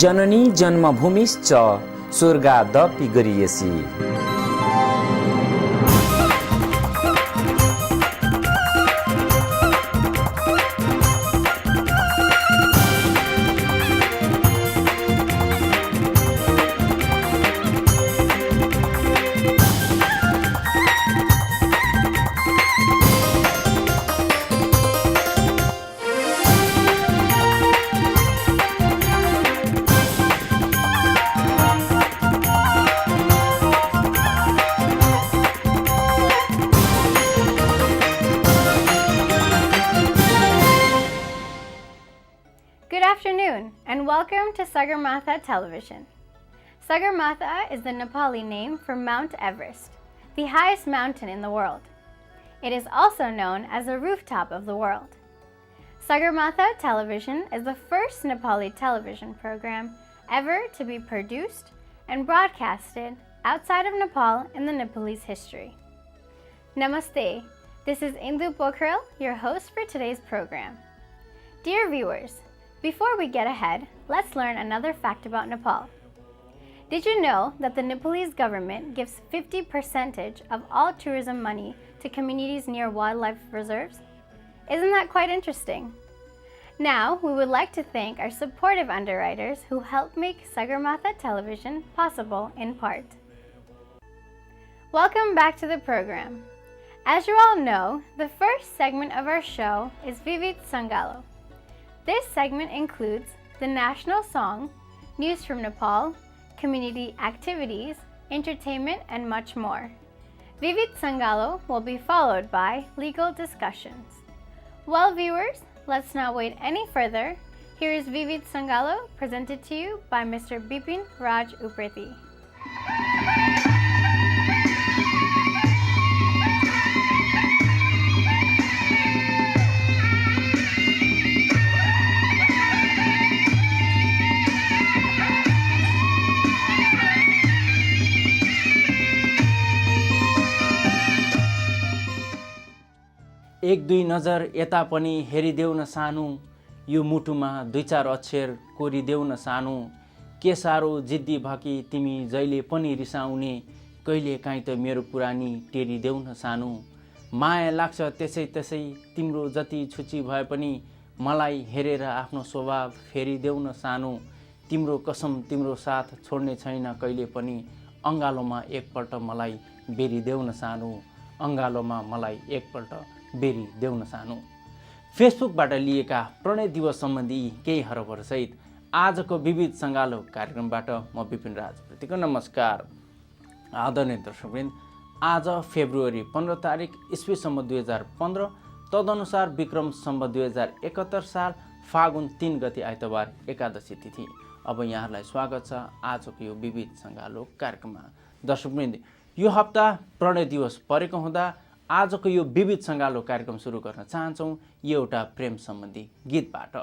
Janani जन्मभूमिश्च स्वर्गादपि गरीयसी। Good afternoon and welcome to Sagarmatha Television. Sagarmatha is the Nepali name for Mount Everest, the highest mountain in the world. It is also known as the rooftop of the world. Sagarmatha Television is the first Nepali television program ever to be produced and broadcasted outside of Nepal in the Nepalese history. Namaste, this is Indu Pokhrel, your host for today's program. Dear viewers, before we get ahead, let's learn another fact about Nepal. Did you know that the Nepalese government gives 50% of all tourism money to communities near wildlife reserves? Isn't that quite interesting? Now, we would like to thank our supportive underwriters who helped make Sagarmatha Television possible in part. Welcome back to the program. As you all know, the first segment of our show is Vivit Sangalo. This segment includes the national song, news from Nepal, community activities, entertainment, and much more. Vivit Sangalo will be followed by legal discussions. Well, viewers, let's not wait any further. Here is Vivit Sangalo presented to you by Mr. Bipin Raj Upreti. एक दुई नजर यता पनि हेरिदेऊ न सानो, यो मुटुमा दुई चार अक्षर कोरिदेऊ न सानो। के सारो जिद्दी भकी तिमी जहिले पनि रिसाउने, कहिले काहीँ त मेरो पुरानी टेरिदेऊ न सानो। माया लाग्छ त्यसै त्यसै तिम्रो जति छुची भए पनि, मलाई हेरेर आफ्नो स्वभाव फेरिदेऊ न सानो। तिम्रो कसम तिम्रो साथ छोड्ने छैन कहिले पनि, अङ्गालोमा एकपल्ट मलाई बेरिदेऊ न सानो। अङ्गालोमा मलाई एकपल्ट बेरी देउन सानो। फेसबुकबाट लिएका प्रणय दिवस सम्बन्धी केही हरफहरूसहित आजको विविध सङ्गालो कार्यक्रमबाट म विपिन राजप्रतिको नमस्कार। आदरणीय दर्शकवृन्द, आज फेब्रुअरी 15 तारिक इस्वी सम्म 2015, तदनुसार विक्रम सम्म 2071 साल फागुन 3 गते आइतबार एकादशी तिथि। अब यहाँहरूलाई स्वागत छ आजको यो विविध सङ्गालो कार्यक्रममा। दर्शकवृन्द, यो हप्ता प्रणय दिवस परेको हुँदा आजको यो विविध सङ्गालो कार्यक्रम सुरु गर्न चाहन्छौँ यो एउटा प्रेम सम्बन्धी गीतबाट।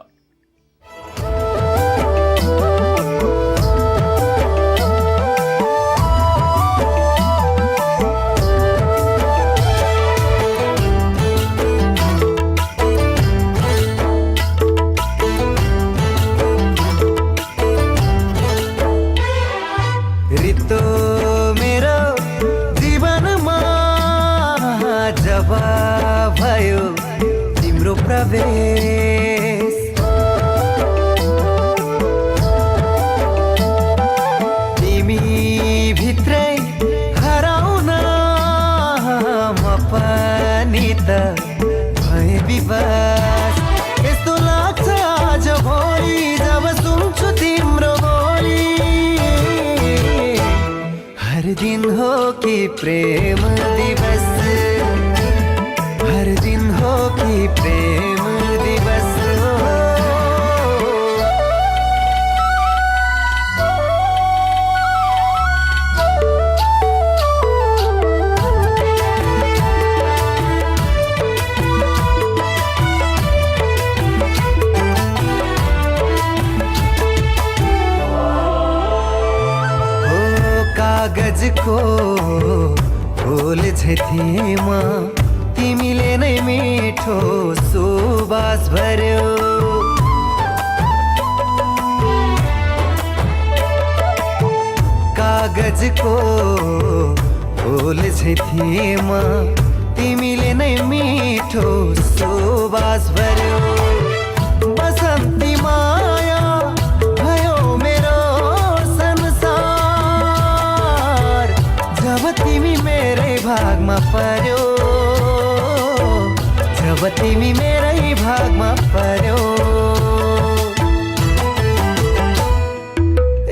रितो मेरो जीवनमा जब भयो तिम्रो प्रवेश, तिमी भित्रै हराउन म पनि त भए विवश। यस्तो लाग्छ आज भोलि जब सुन्छु तिम्रो बोली, हर दिन हो कि प्रेम दिवस, हर दिन हो कि प्रेम दिवस। कागजको फूल छ थिएमा, तिमीले नै मिठो सुवास भर्यो। कागजको फुल झै थिए म तिमीले नै मिठो सुवास भर्यो बसन्ती माया भयो मेरो संसार जब तिमी मेरै भागमा पर्यो जब तिमी मेरै भागमा पर्यो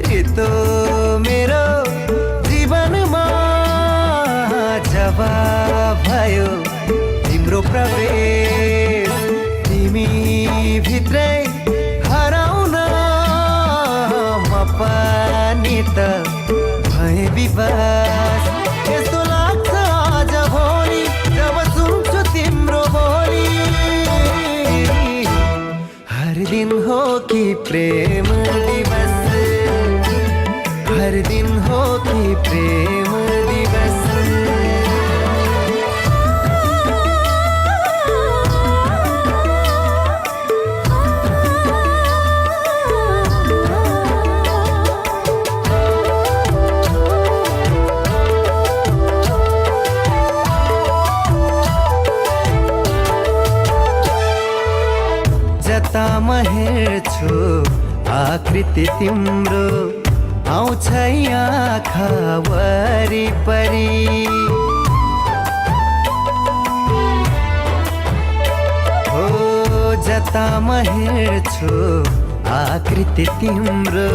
रितो मेरो जीवनमा जब भयो तिम्रो प्रवेश तिमी भित्रै हराउन म पनि त भए विवश यस्तो लाग्छ आज भोलि जब सुन्छु तिम्रो बोली हर दिन हो कि प्रेम दिवस हर दिन हो कि प्रेम दिवस जता म हेर्छु आकृति तिम्रो आउँछ आँखा वरिपरि हो जता म हेर्छु आकृति तिम्रो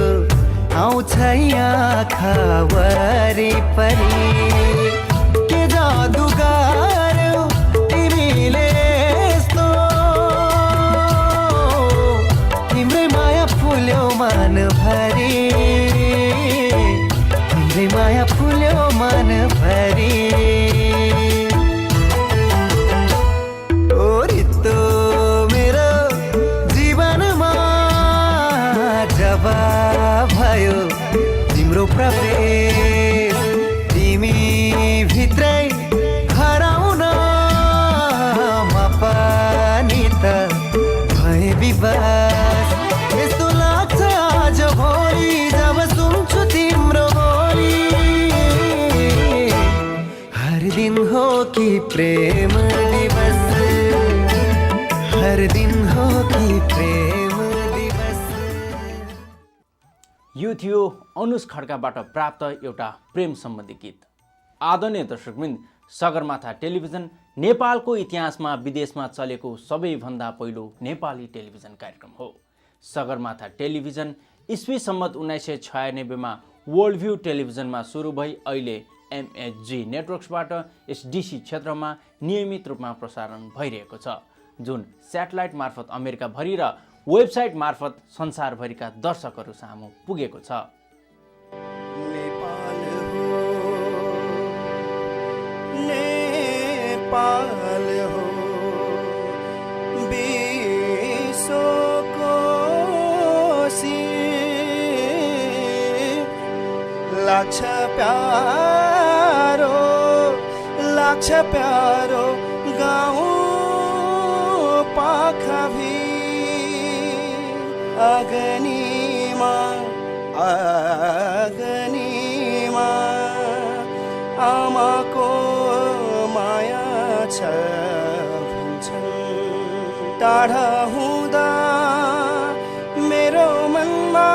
आउँछ आँखा वरिपरि के जादु गर्यो तिमीले यस्तो तिम्रै माया फुल्यो मनभरि तिम्रै माया फुल्यो मनभरि ओ रितो मेरो जीवनमा जब भयो तिम्रो प्रवेश तिमी भित्रै हराउन म पनि त भए विवश यस्तो लाग्छ आज भोलि जब सुन्छु तिम्रो बोली हर दिन हो कि प्रेम दिवस हर दिन हो कि प्रेम दिवस यो थियो अनुज खड्काबाट प्राप्त एउटा प्रेम सम्बन्धी गीत। आदरणीय दर्शकवृन्द, सगरमाथा टेलिभिजन नेपालको इतिहासमा विदेशमा चलेको सबैभन्दा पहिलो नेपाली टेलिभिजन कार्यक्रम हो। सगरमाथा टेलिभिजन इस्वी सम्मत 1996 वर्ल्ड भ्यू टेलिभिजनमा सुरु भई अहिले MHG नेटवर्क्सबाट यस DC क्षेत्रमा नियमित रूपमा प्रसारण भइरहेको छ, जुन स्याटेलाइट मार्फत अमेरिकाभरि र वेबसाइट मार्फत संसारभरिका दर्शकहरू सामु पुगेको छ। नेपाल हो विश्वको लाग्छ प्यारो गाउँ पाखाभी अगनीमा आमाको माया छ भन्छन् टाढा हुँदा मेरो मनमा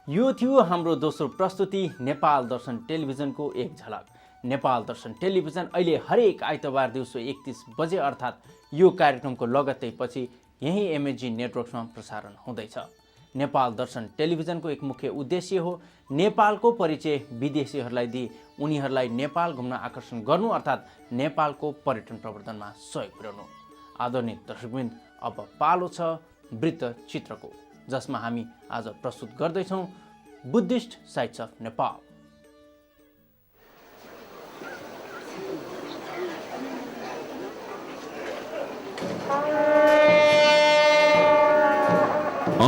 यो थियो हाम्रो दोस्रो प्रस्तुति नेपाल दर्शन टेलिभिजनको एक झलक। नेपाल दर्शन टेलिभिजन अहिले हरेक आइतबार दिउँसो 31 बजे अर्थात् यो कार्यक्रमको लगत्तै पछि यही MHG नेटवर्क्समा प्रसारण हुँदैछ। नेपाल दर्शन टेलिभिजनको एक मुख्य उद्देश्य हो नेपालको परिचय विदेशीहरूलाई दिई उनीहरूलाई नेपाल घुम्न आकर्षण गर्नु अर्थात् नेपालको पर्यटन प्रवर्धनमा सहयोग पुर्याउनु। आदरणीय दर्शकवृन्द, अब पालो छ वृत्तचित्रको, जसमा हामी आज प्रस्तुत गर्दैछौँ Buddhist sites of Nepal.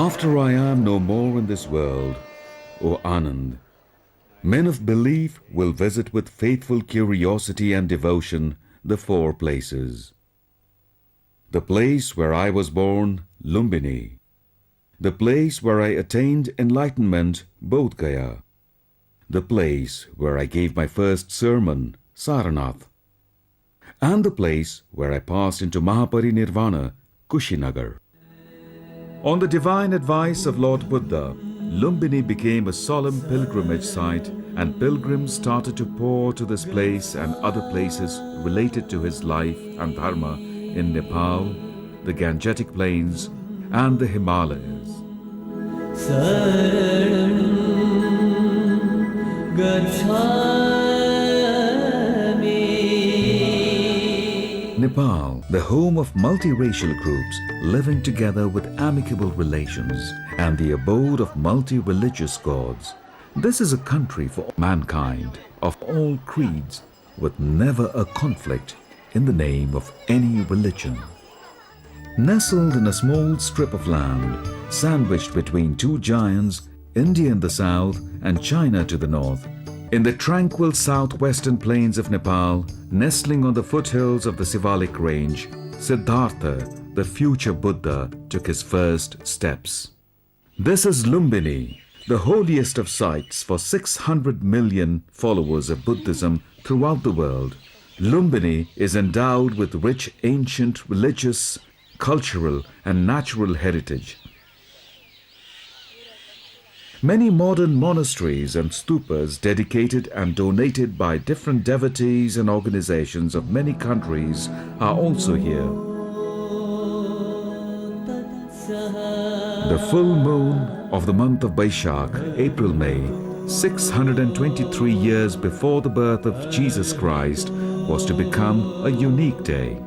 After I am no more in this world, O Anand, men of belief will visit with faithful curiosity and devotion the four places. The place where I was born, Lumbini. The place where I attained enlightenment, Bodh Gaya. The place where I gave my first sermon, Sarnath. And the place where I passed into Mahaparinirvana, Kushinagar. On the divine advice of Lord Buddha, Lumbini became a solemn pilgrimage site, and pilgrims started to pour to this place and other places related to his life and dharma in Nepal, the Gangetic Plains, and the Himalayas. Nepal, the home of multiracial groups living together with amicable relations, and the abode of multi-religious gods. This is a country for mankind of all creeds, with never a conflict in the name of any religion. Nestled in a small strip of land, sandwiched between two giants, India in the south and China to the north, in the tranquil southwestern plains of Nepal, nestling on the foothills of the Sivalik range, Siddhartha, the future Buddha, took his first steps. This is Lumbini, the holiest of sites for 600 million followers of Buddhism throughout the world. Lumbini is endowed with rich ancient religious, cultural and natural heritage. Many modern monasteries and stupas dedicated and donated by different devotees and organizations of many countries are also here. The full moon of the month of Baishakh, April-May, 623 years before the birth of Jesus Christ, was to become a unique day.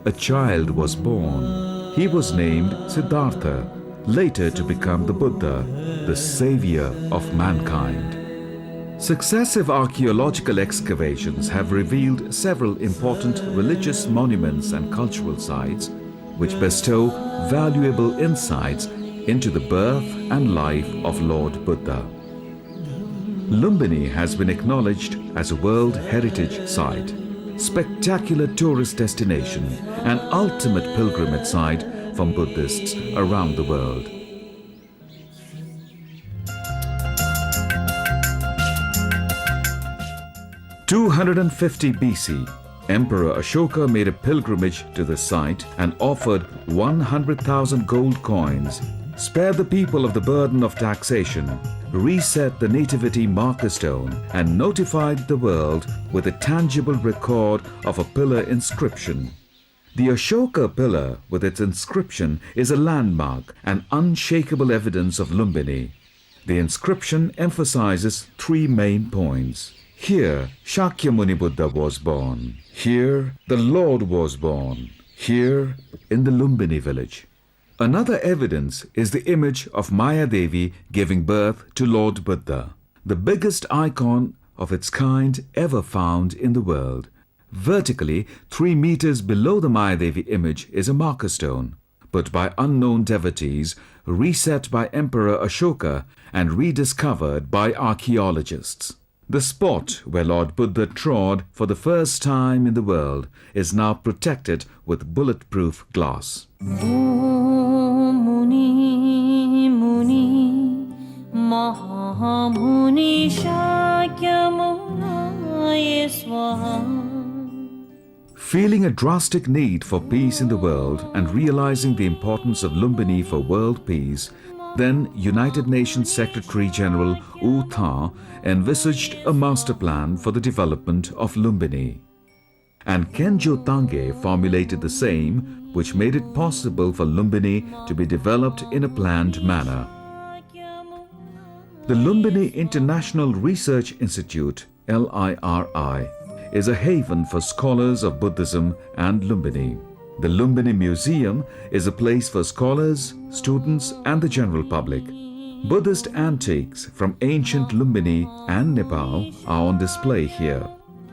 A child was born. He was named Siddhartha, later to become the Buddha, the savior of mankind. Successive archaeological excavations have revealed several important religious monuments and cultural sites which bestow valuable insights into the birth and life of Lord Buddha. Lumbini has been acknowledged as a World Heritage Site, spectacular tourist destination, and ultimate pilgrimage site from Buddhists around the world. In 250 BC, Emperor Ashoka made a pilgrimage to the site and offered 100,000 gold coins, spared the people of the burden of taxation, reset the nativity marker stone, and notified the world with a tangible record of a pillar inscription. The Ashoka pillar with its inscription is a landmark and unshakable evidence of Lumbini. The inscription emphasizes three main points. Here, Shakyamuni Buddha was born. Here, the Lord was born. Here, in the Lumbini village. Another evidence is the image of Maya Devi giving birth to Lord Buddha, the biggest icon of its kind ever found in the world. Vertically, 3 meters below the Maya Devi image is a marker stone, but by unknown devotees, reset by Emperor Ashoka and rediscovered by archaeologists. The spot where Lord Buddha trod for the first time in the world is now protected with bulletproof glass. Muni Muni Mahamuni Shakyamunaya Swaha. Feeling a drastic need for peace in the world and realizing the importance of Lumbini for world peace, then United Nations Secretary General U Thant envisaged a master plan for the development of Lumbini. And Khenjo Tange formulated the same, which made it possible for Lumbini to be developed in a planned manner. The Lumbini International Research Institute, LIRI, is a haven for scholars of Buddhism and Lumbini. The Lumbini Museum is a place for scholars, students and the general public. Buddhist antiques from ancient Lumbini and Nepal are on display here.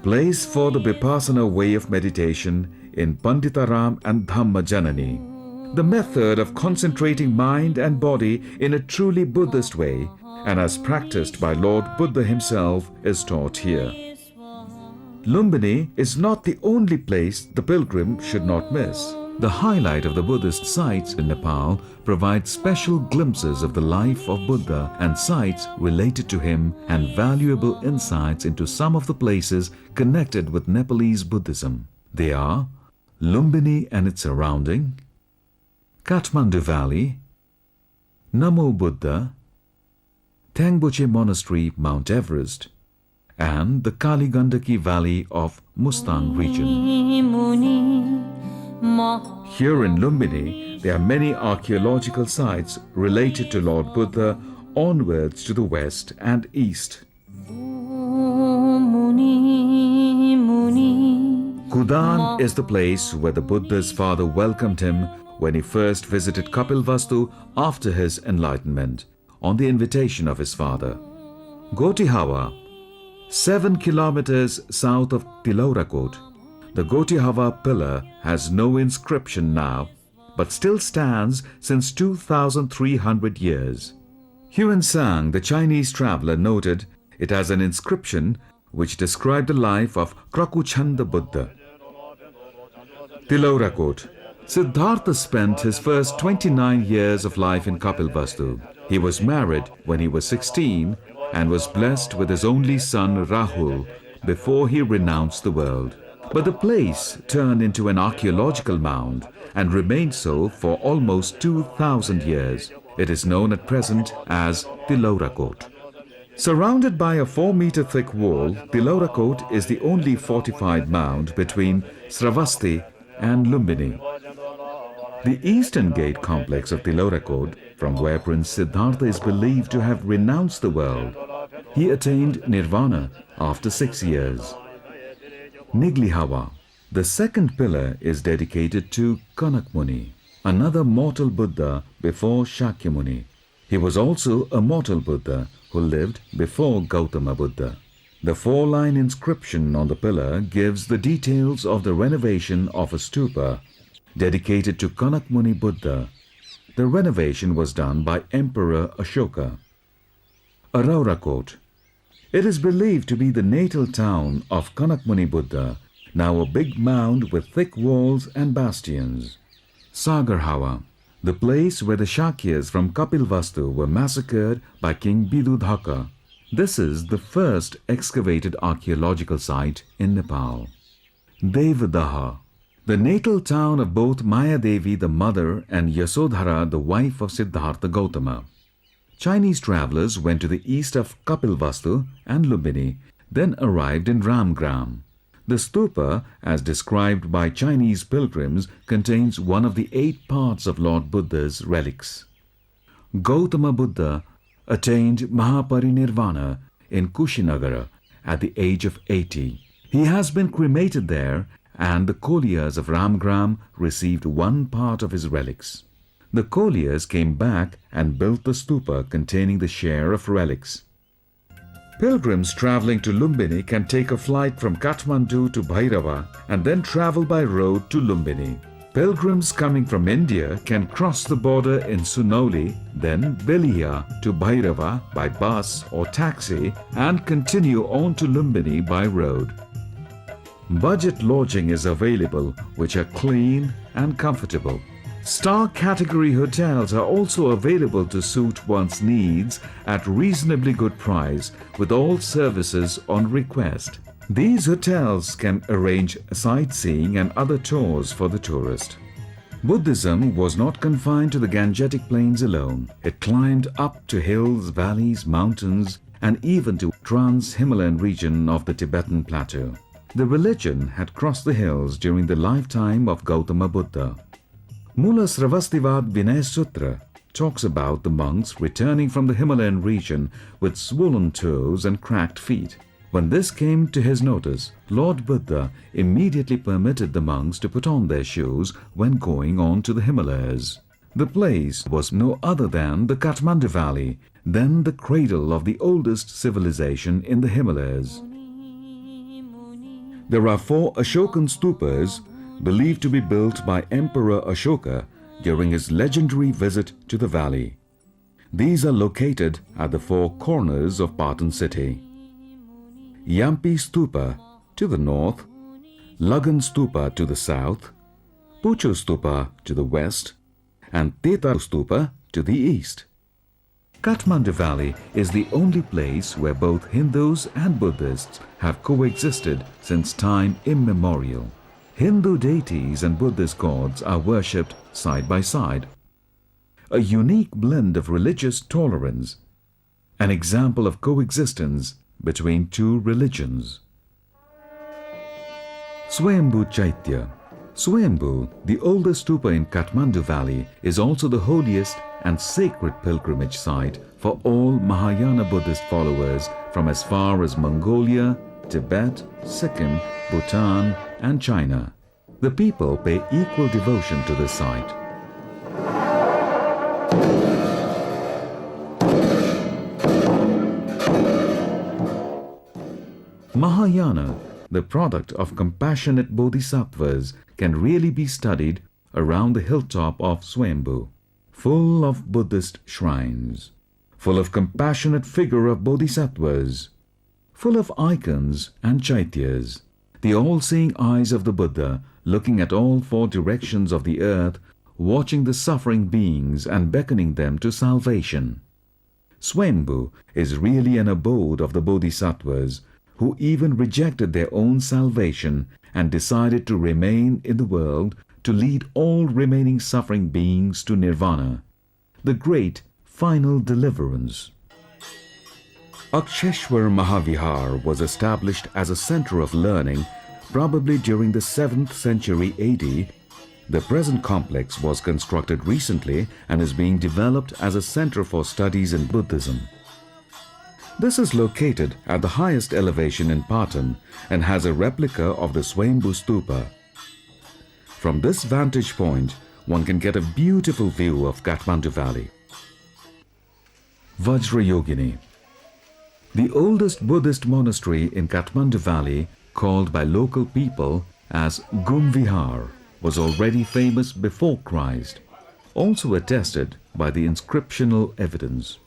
Place for the Vipassana way of meditation in Panditaram and Dhamma Janani. the method of concentrating mind and body in a truly Buddhist way and as practiced by Lord Buddha himself is taught here. Lumbini is not the only place the pilgrim should not miss. The highlight of the Buddhist sites in Nepal provides special glimpses of the life of Buddha and sites related to him and valuable insights into some of the places connected with Nepalese Buddhism. They are Lumbini and its surrounding, Kathmandu Valley, Namo Buddha, Thangboche Monastery, Mount Everest, and the Kali Gandaki Valley of Mustang region. Here in Lumbini, there are many archaeological sites related to Lord Buddha onwards to the west and east. Kudan is the place where the Buddha's father welcomed him when he first visited Kapilvastu after his enlightenment, on the invitation of his father. Gotihawa, 7 kilometers south of Tilaurakot, the Gotihawa pillar has no inscription now, but still stands since 2,300 years. Huan Sang, the Chinese traveler, noted it has an inscription which described the life of Krakuchanda Buddha. Tilaurakot. Siddhartha spent his first 29 years of life in Kapilvastu. He was married when he was 16 and was blessed with his only son Rahul before he renounced the world. But the place turned into an archaeological mound and remained so for almost 2,000 years. It is known at present as Tilaurakot. Surrounded by a 4-meter thick wall, Tilaurakot is the only fortified mound between Sravasti and Lumbini. The eastern gate complex of Tilaurakot, from where Prince Siddhartha is believed to have renounced the world, he attained nirvana after 6 years. Niglihawa. The second pillar is dedicated to Kanak Muni, another mortal Buddha before Shakyamuni. He was also a mortal Buddha who lived before Gautama Buddha. The 4-line inscription on the pillar gives the details of the renovation of a stupa dedicated to Kanak Muni Buddha. The renovation was done by Emperor Ashoka. Araurakot. It is believed to be the natal town of Kanak Muni Buddha, now a big mound with thick walls and bastions. Sagarhawa. The place where the Shakyas from Kapilvastu were massacred by King Bidudhaka. This is the first excavated archaeological site in Nepal. Devadaha. The natal town of both Mayadevi the mother and Yasodhara the wife of Siddhartha Gautama. Chinese travelers went to the east of Kapilvastu and Lumbini, then arrived in Ramgram. The stupa, as described by Chinese pilgrims, contains one of the 8 parts of Lord Buddha's relics. Gautama Buddha attained Mahaparinirvana in Kushinagara at the age of 80. He has been cremated there, and the Koliyas of Ramgram received 1 part of his relics. The Koliyas came back and built the stupa containing the share of relics. Pilgrims traveling to Lumbini can take a flight from Kathmandu to Bhairava and then travel by road to Lumbini. Pilgrims coming from India can cross the border in Sunauli, then Belia to Bhairava by bus or taxi and continue on to Lumbini by road. Budget lodging is available, which are clean and comfortable. Star category hotels are also available to suit one's needs at reasonably good price with all services on request. These hotels can arrange sightseeing and other tours for the tourist. Buddhism was not confined to the Gangetic Plains alone. It climbed up to hills, valleys, mountains, and even to trans-Himalayan region of the Tibetan plateau. The religion had crossed the hills during the lifetime of Gautama Buddha. Mula Sravastivad Vinay Sutra talks about the monks returning from the Himalayan region with swollen toes and cracked feet. When this came to his notice, Lord Buddha immediately permitted the monks to put on their shoes when going on to the Himalayas. The place was no other than the Kathmandu Valley, then the cradle of the oldest civilization in the Himalayas. There are 4 Ashokan stupas believed to be built by Emperor Ashoka during his legendary visit to the valley. These are located at the four corners of Patan city. Yampi Stupa to the north, Lagan Stupa to the south, Pucho Stupa to the west, and Teta Stupa to the east. Kathmandu Valley is the only place where both Hindus and Buddhists have coexisted since time immemorial. Hindu deities and Buddhist gods are worshipped side by side. A unique blend of religious tolerance, an example of coexistence between two religions. Swayambhu Chaitya. Swayambhu, the oldest stupa in Kathmandu Valley, is also the holiest and sacred pilgrimage site for all Mahayana Buddhist followers from as far as Mongolia, Tibet, Sikkim, Bhutan, and China. The people pay equal devotion to this site. Mahayana, the product of compassionate bodhisattvas, can really be studied around the hilltop of Swayambhu, full of Buddhist shrines, full of compassionate figure of bodhisattvas, full of icons and chaityas, the all-seeing eyes of the Buddha looking at all four directions of the earth, watching the suffering beings and beckoning them to salvation. Swayambhu is really an abode of the bodhisattvas, who even rejected their own salvation and decided to remain in the world to lead all remaining suffering beings to nirvana, the great final deliverance. Aksheshwar Mahavihar was established as a center of learning probably during the 7th century AD. The present complex was constructed recently and is being developed as a center for studies in Buddhism. This is located at the highest elevation in Patan and has a replica of the Swayambhu Stupa. From this vantage point, one can get a beautiful view of Kathmandu Valley. Vajrayogini. The oldest Buddhist monastery in Kathmandu Valley, called by local people as Gumvihar, was already famous before Christ, also attested by the inscriptional evidence.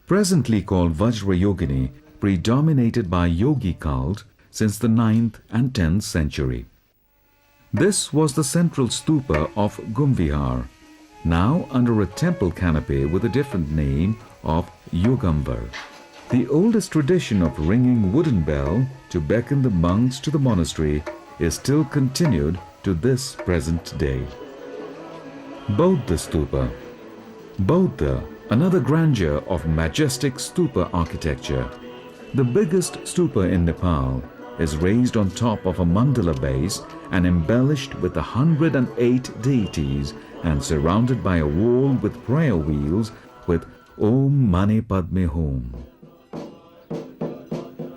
Presently called Vajrayogini, predominated by yogi cult since the 9th and 10th century. This was the central stupa of Gumvihar, now under a temple canopy with a different name of Yogamvar. The oldest tradition of ringing wooden bell to beckon the monks to the monastery is still continued to this present day. Bodha Stupa. Bodha, another grandeur of majestic stupa architecture. The biggest stupa in Nepal is raised on top of a mandala base and embellished with 108 deities and surrounded by a wall with prayer wheels with Om Mani Padme Hum.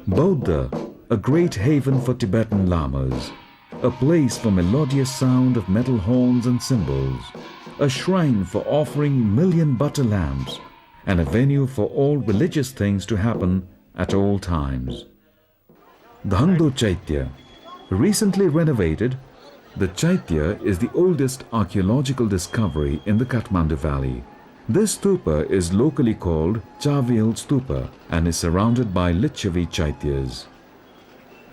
Bodha, a great haven for Tibetan lamas, a place for melodious sound of metal horns and cymbals, a shrine for offering million butter lamps, and a venue for all religious things to happen at all times. Dhando Chaitya. Recently renovated, the Chaitya is the oldest archaeological discovery in the Kathmandu Valley. This stupa is locally called Chavel Stupa and is surrounded by Lichavi Chaityas.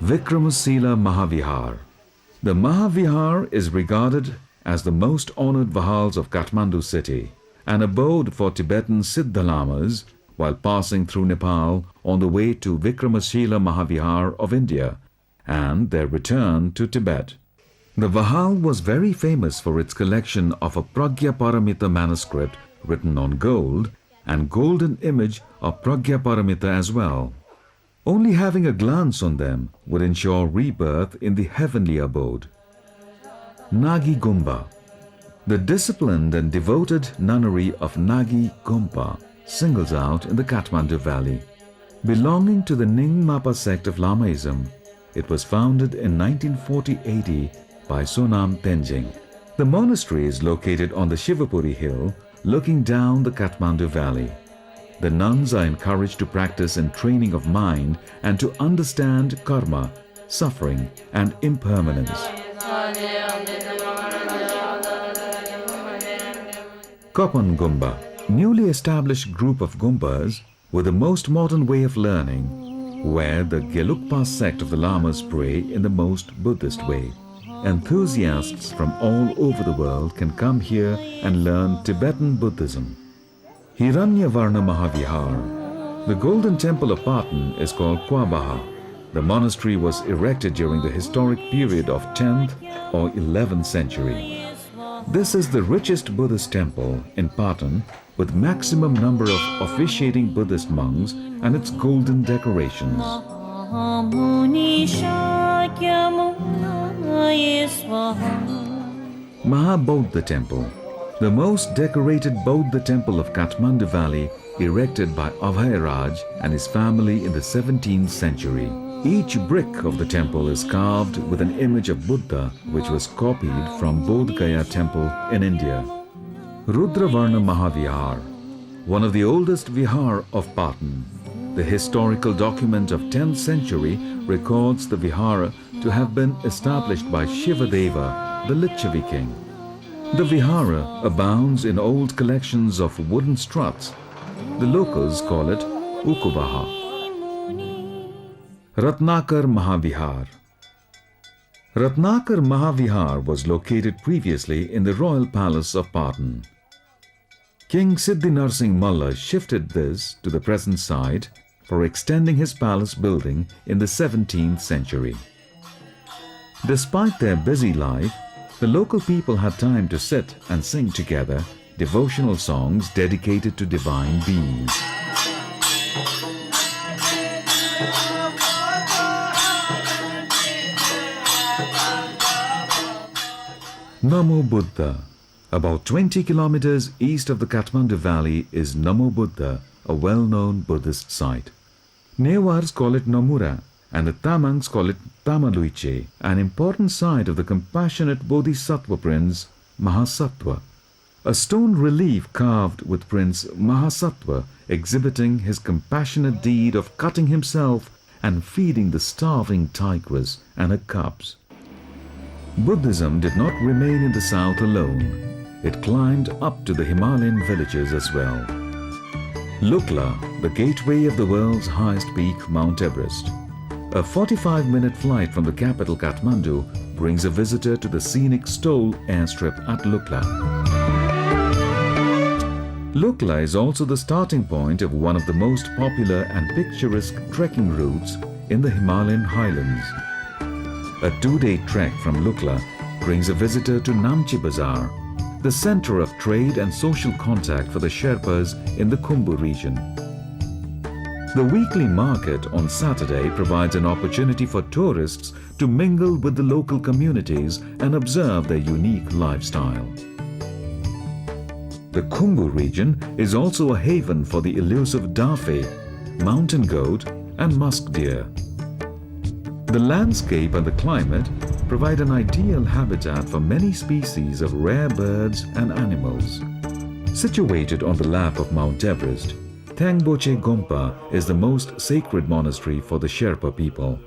Vikramasila Mahavihar. The Mahavihar is regarded as the most honored Vihars of Kathmandu city, an abode for Tibetan Siddha Lamas while passing through Nepal on the way to Vikramasila Mahavihar of India and their return to Tibet. The Vihar was very famous for its collection of a Pragya Paramita manuscript written on gold and golden image of Pragya Paramita as well. Only having a glance on them would ensure rebirth in the heavenly abode. Nagi Gumba. The disciplined and devoted nunnery of Nagi Gumpa singles out in the Kathmandu Valley. Belonging to the Nyingmapa sect of Lamaism, it was founded in 1940 AD by Sonam Tenjing. The monastery is located on the Shivapuri hill, looking down the Kathmandu Valley. The nuns are encouraged to practice in training of mind and to understand karma, suffering, and impermanence. Kopan Gumba, newly established group of Gumbas with the most modern way of learning, where the Gelugpa sect of the Lamas pray in the most Buddhist way. Enthusiasts from all over the world can come here and learn Tibetan Buddhism. Hiranyavarna Mahavihar. The golden temple of Patan is called Kwabaha. The monastery was erected during the historic period of 10th or 11th century. This is the richest Buddhist temple in Patan with maximum number of officiating Buddhist monks and its golden decorations. Mahabodha Temple, the most decorated Bodha temple of Kathmandu Valley, erected by Abhairaj and his family in the 17th century. Each brick of the temple is carved with an image of Buddha, which was copied from Bodh Gaya temple in India. Rudravarna Mahavihar, one of the oldest vihar of Patan. The historical document of 10th century records the vihara to have been established by Shivadeva, the Lichavi king. The vihara abounds in old collections of wooden struts. The locals call it Ukubaha. Ratnakar Mahavihar. Ratnakar Mahavihar was located previously in the royal palace of Patan. King Siddhi Narsingh Malla shifted this to the present site for extending his palace building in the 17th century. Despite their busy life, the local people had time to sit and sing together devotional songs dedicated to divine beings. Namo Buddha. About 20 kilometers east of the Kathmandu Valley is Namo Buddha, a well-known Buddhist site. Newars call it Nomura and the Tamangs call it Tamaluiche, an important site of the compassionate Bodhisattva Prince Mahasattva. A stone relief carved with Prince Mahasattva exhibiting his compassionate deed of cutting himself and feeding the starving tigress and her cubs. Buddhism did not remain in the south alone. It climbed up to the Himalayan villages as well. Lukla, the gateway of the world's highest peak, Mount Everest. A 45-minute flight from the capital Kathmandu brings a visitor to the scenic Stol airstrip at Lukla. Lukla is also the starting point of one of the most popular and picturesque trekking routes in the Himalayan highlands. A 2-day trek from Lukla brings a visitor to Namchi Bazaar, the center of trade and social contact for the Sherpas in the Khumbu region. The weekly market on Saturday provides an opportunity for tourists to mingle with the local communities and observe their unique lifestyle. The Khumbu region is also a haven for the elusive dafe, mountain goat and musk deer. The landscape and the climate provide an ideal habitat for many species of rare birds and animals. Situated on the lap of Mount Everest, Thangboche Gompa is the most sacred monastery for the Sherpa people.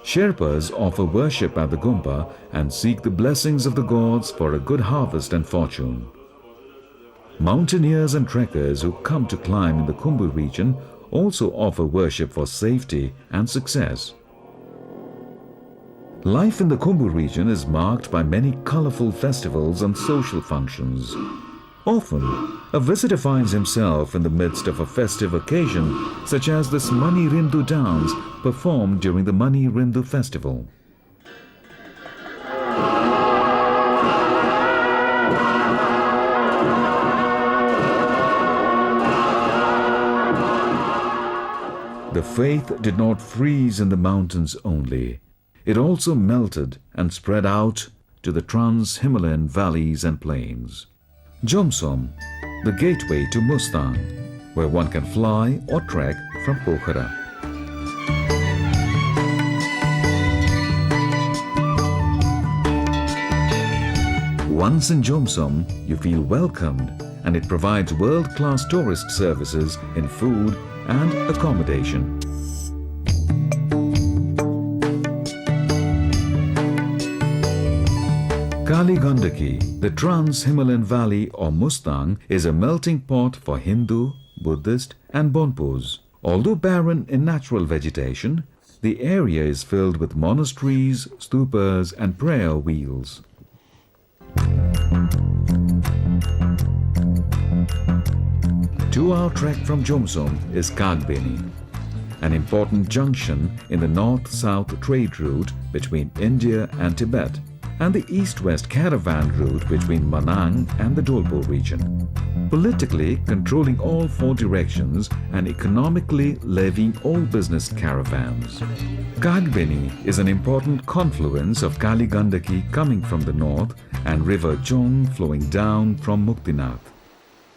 Sherpas offer worship at the Gompa and seek the blessings of the gods for a good harvest and fortune. Mountaineers and trekkers who come to climb in the Khumbu region also offer worship for safety and success. Life in the Khumbu region is marked by many colorful festivals and social functions. Often, a visitor finds himself in the midst of a festive occasion, such as this Mani Rindu dance performed during the Mani Rindu festival. The faith did not freeze in the mountains only. It also melted and spread out to the trans-Himalayan valleys and plains. Jomsom, the gateway to Mustang, where one can fly or trek from Pokhara. Once in Jomsom, you feel welcomed, and it provides world-class tourist services in food and accommodation. Kali Gandaki, the Trans-Himalayan Valley or Mustang, is a melting pot for Hindu, Buddhist and Bonpos. Although barren in natural vegetation, the area is filled with monasteries, stupas and prayer wheels. 2-hour trek from Jomsom is Kagbeni, an important junction in the north-south trade route between India and Tibet, and the east-west caravan route between Manang and the Dolpo region. Politically controlling all 4 directions and economically levying all business caravans. Kagbeni is an important confluence of Kali Gandaki coming from the north and River Jong flowing down from Muktinath.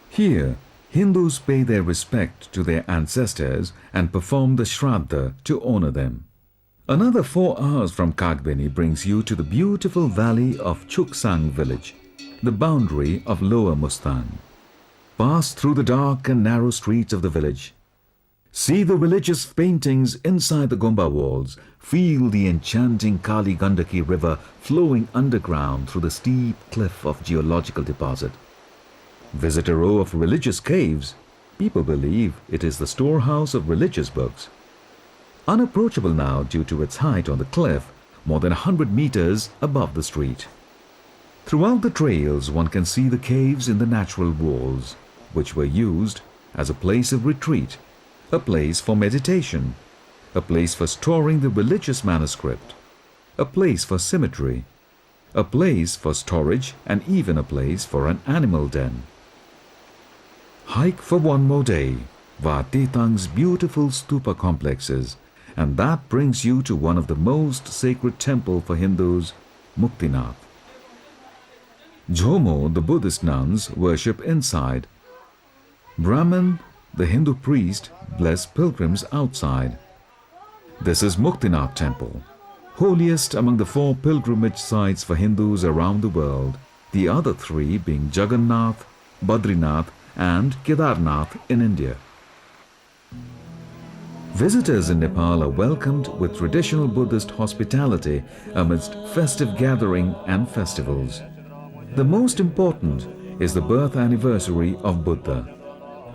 Here, Hindus pay their respect to their ancestors and perform the Shraddha to honor them. Another 4 hours from Kagbeni brings you to the beautiful valley of Chuksang village, the boundary of Lower Mustang. Pass through the dark and narrow streets of the village. See the religious paintings inside the Gomba walls. Feel the enchanting Kali Gandaki river flowing underground through the steep cliff of geological deposit. Visit a row of religious caves. People believe it is the storehouse of religious books. Unapproachable now due to its height on the cliff, more than 100 meters above the street. Throughout the trails one can see the caves in the natural walls, which were used as a place of retreat, a place for meditation, a place for storing the religious manuscript, a place for cemetery, a place for storage and even a place for an animal den. Hike for one more day, Vatetang's beautiful stupa complexes, and that brings you to one of the most sacred temple for Hindus, Muktinath. Jhomo, the Buddhist nuns, worship inside. Brahman, the Hindu priest, bless pilgrims outside. This is Muktinath temple, holiest among the 4 pilgrimage sites for Hindus around the world, the other 3 being Jagannath, Badrinath and Kedarnath in India. Visitors in Nepal are welcomed with traditional Buddhist hospitality amidst festive gathering and festivals. The most important is the birth anniversary of Buddha.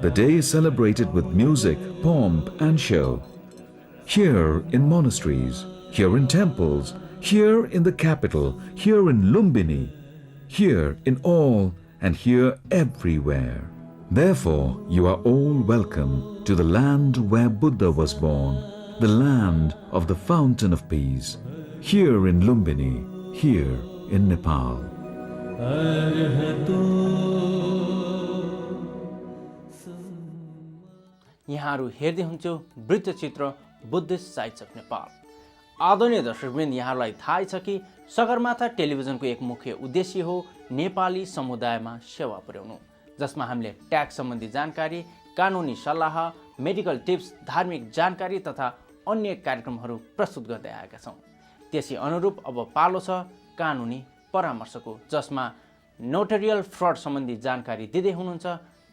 The day is celebrated with music, pomp and show. Here in monasteries, here in temples, here in the capital, here in Lumbini, here in all and here everywhere. Therefore, you are all welcome to the land where Buddha was born, the land of the fountain of peace, here in Lumbini, here in Nepal. यहाँहरू हेर्दै हुन्थ्यो वृत्तचित्र Buddhist sites of Nepal. आदरणीय दर्शकवृन्द, यहाँहरूलाई थाहै छ कि सगरमाथा टेलिभिजनको एक मुख्य उद्देश्य हो नेपाली समुदायमा सेवा पुर्याउनु, जसमा हामीले ट्याक्स सम्बन्धी जानकारी, कानुनी सल्लाह, मेडिकल टिप्स, धार्मिक जानकारी तथा अन्य कार्यक्रमहरू प्रस्तुत गर्दै आएका छौँ। त्यसै अनुरूप अब पालो छ कानुनी परामर्शको, जसमा नोटरियल फ्रड सम्बन्धी जानकारी दिँदै हुनुहुन्छ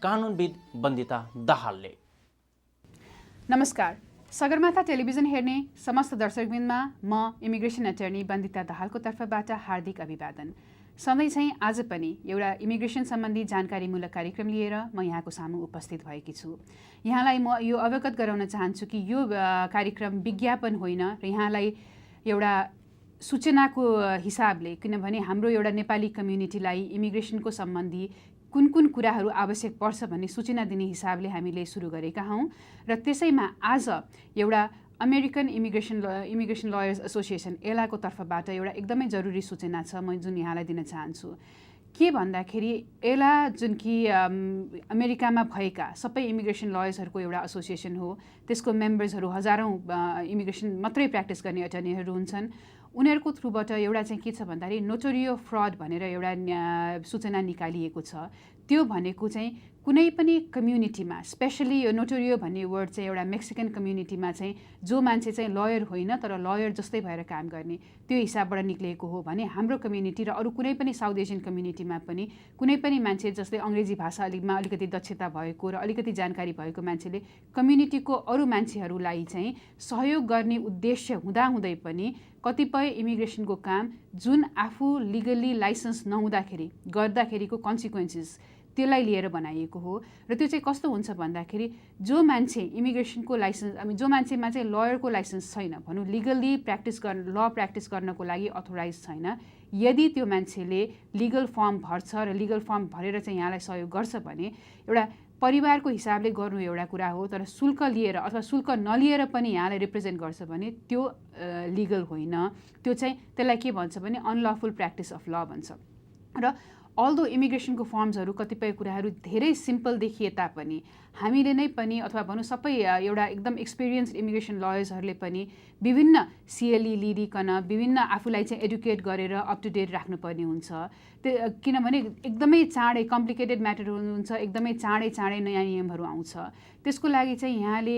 कानुनविद बन्दिता दाहालले। नमस्कार, सगरमाथा टेलिभिजन हेर्ने समस्त दर्शकवृन्दमा म इमिग्रेसन अटर्नी बन्दिता दाहालको तर्फबाट हार्दिक अभिवादन। सधैँ चाहिँ आज पनि एउटा इमिग्रेसन सम्बन्धी जानकारीमूलक कार्यक्रम लिएर म यहाँको सामु उपस्थित भएकी छु। यहाँलाई म यो अवगत गराउन चाहन्छु कि यो कार्यक्रम विज्ञापन होइन र यहाँलाई एउटा सूचनाको हिसाबले, किनभने हाम्रो एउटा नेपाली कम्युनिटीलाई इमिग्रेसनको सम्बन्धी कुन कुन कुराहरू आवश्यक पर्छ भन्ने सूचना दिने हिसाबले हामीले सुरु गरेका हौँ। र त्यसैमा आज एउटा अमेरिकन इमिग्रेसन लयर्स एसोसिएसन एलाको तर्फबाट एउटा एकदमै जरुरी सूचना छ म जुन यहाँलाई दिन चाहन्छु। के भन्दाखेरि एला जुन कि अमेरिकामा भएका सबै इमिग्रेसन लयर्सहरूको एउटा एसोसिएसन हो, त्यसको मेम्बर्सहरू हजारौँ इमिग्रेसन मात्रै प्र्याक्टिस गर्ने अटर्नीहरू हुन्छन्। उनीहरूको थ्रुबाट एउटा चाहिँ के छ भन्दाखेरि नोटोरियो फ्रड भनेर एउटा सूचना निकालिएको छ। त्यो भनेको चाहिँ कुनै पनि कम्युनिटीमा स्पेसली यो नोटोरियो भन्ने वर्ड चाहिँ एउटा मेक्सिकन कम्युनिटीमा चाहिँ जो मान्छे चाहिँ लयर होइन तर लयर जस्तै भएर काम गर्ने त्यो हिसाबबाट निक्लिएको हो भने हाम्रो कम्युनिटी र अरू कुनै पनि साउथ एसियन कम्युनिटीमा पनि कुनै पनि मान्छे जस्तै अङ्ग्रेजी भाषा अलिकति दक्षता भएको र अलिकति जानकारी भएको मान्छेले कम्युनिटीको अरू मान्छेहरूलाई चाहिँ सहयोग गर्ने उद्देश्य हुँदाहुँदै पनि कतिपय इमिग्रेसनको काम जुन आफू लिगली लाइसेन्स नहुँदाखेरि गर्दाखेरिको कन्सिक्वेन्सेस त्यसलाई लिएर बनाइएको हो र त्यो चाहिँ कस्तो हुन्छ भन्दाखेरि जो मान्छे इमिग्रेसनको लाइसेन्स जो मान्छेमा चाहिँ लयरको लाइसेन्स छैन भनौँ लिगली ल प्र्याक्टिस गर्नको लागि अथोराइज छैन यदि त्यो मान्छेले लिगल फर्म भर्छ र लिगल फर्म भरेर चाहिँ यहाँलाई सहयोग गर्छ भने एउटा परिवारको हिसाबले गर्नु एउटा कुरा हो तर शुल्क लिएर अथवा शुल्क नलिएर पनि यहाँलाई रिप्रेजेन्ट गर्छ भने त्यो लिगल होइन त्यो चाहिँ त्यसलाई के भन्छ भने अनलफुल प्र्याक्टिस अफ ल भन्छ र अल्दो इमिग्रेसनको फर्म्सहरू कतिपय कुराहरू धेरै सिम्पल देखिए तापनि हामीले नै पनि अथवा भनौँ सबै एउटा एकदम एक्सपिरियन्स्ड इमिग्रेसन लयर्सहरूले पनि विभिन्न सिएलई लिइकन विभिन्न आफूलाई चाहिँ एडुकेट गरेर अप टु डेट राख्नुपर्ने हुन्छ किनभने एकदमै चाँडै कम्प्लिकेटेड म्याटर हुन्छ एकदमै चाँडै नयाँ नियमहरू आउँछ त्यसको लागि चाहिँ यहाँले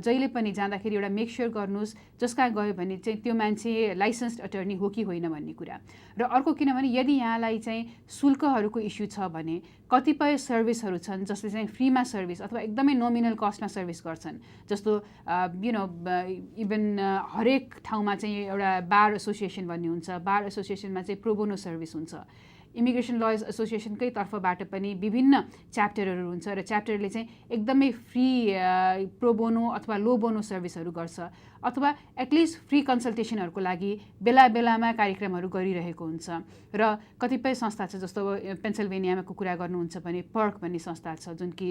जहिले पनि जाँदाखेरि एउटा मेक स्योर गर्नुहोस् जसका गयो भने चाहिँ त्यो मान्छे लाइसेन्स्ड अटर्नी हो कि होइन भन्ने कुरा र अर्को किनभने यदि यहाँलाई चाहिँ शुल्कहरूको इस्यु छ भने कतिपय सर्भिसहरू छन् जसले चाहिँ फ्रीमा सर्भिस अथवा एकदमै नोमिनल कस्टमा सर्भिस गर्छन् जस्तो इभन हरेक ठाउँमा चाहिँ एउटा बार एसोसिएसन भन्ने हुन्छ बार एसोसिएसनमा चाहिँ प्रोबोनो सर्भिस हुन्छ इमिग्रेसन लयर्स एसोसिएसनकै तर्फबाट पनि विभिन्न च्याप्टरहरू हुन्छ र च्याप्टरले चाहिँ एकदमै फ्री प्रोबोनो अथवा लो बोनो सर्भिसहरू गर्छ अथवा एटलिस्ट फ्री कन्सल्टेसनहरूको लागि बेलामा कार्यक्रमहरू गरिरहेको हुन्छ र कतिपय संस्था छ जस्तो पेन्सिल्भेनियाको कुरा गर्नुहुन्छ भने पर्क भन्ने संस्था छ जुन कि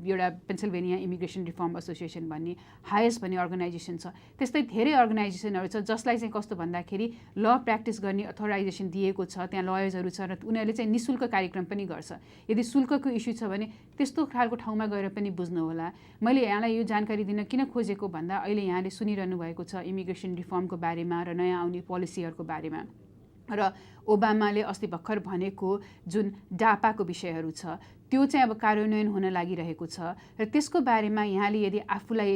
एउटा पेन्सिल्भेनिया इमिग्रेसन रिफर्म एसोसिएसन भन्ने हायेस्ट भन्ने अर्गनाइजेसन छ त्यस्तै धेरै अर्गनाइजेसनहरू छ जसलाई चाहिँ कस्तो भन्दाखेरि ल प्र्याक्टिस गर्ने अथोराइजेसन दिएको छ त्यहाँ लयर्सहरू छ र उनीहरूले चाहिँ निःशुल्क कार्यक्रम पनि गर्छ यदि शुल्कको इस्यु छ भने त्यस्तो खालको ठाउँमा गएर पनि बुझ्नु होला मैले यहाँलाई यो जानकारी दिन किन खोजेको भन्दा अहिले यहाँले सुनिरहनु भएको छ इमिग्रेसन रिफर्मको बारेमा र नयाँ आउने पोलिसीहरूको बारेमा र ओबामाले अस्ति भर्खर भनेको जुन डापाको विषयहरू छ त्यो चाहिँ अब कार्यान्वयन हुन लागिरहेको छ र त्यसको बारेमा यहाँले यदि आफूलाई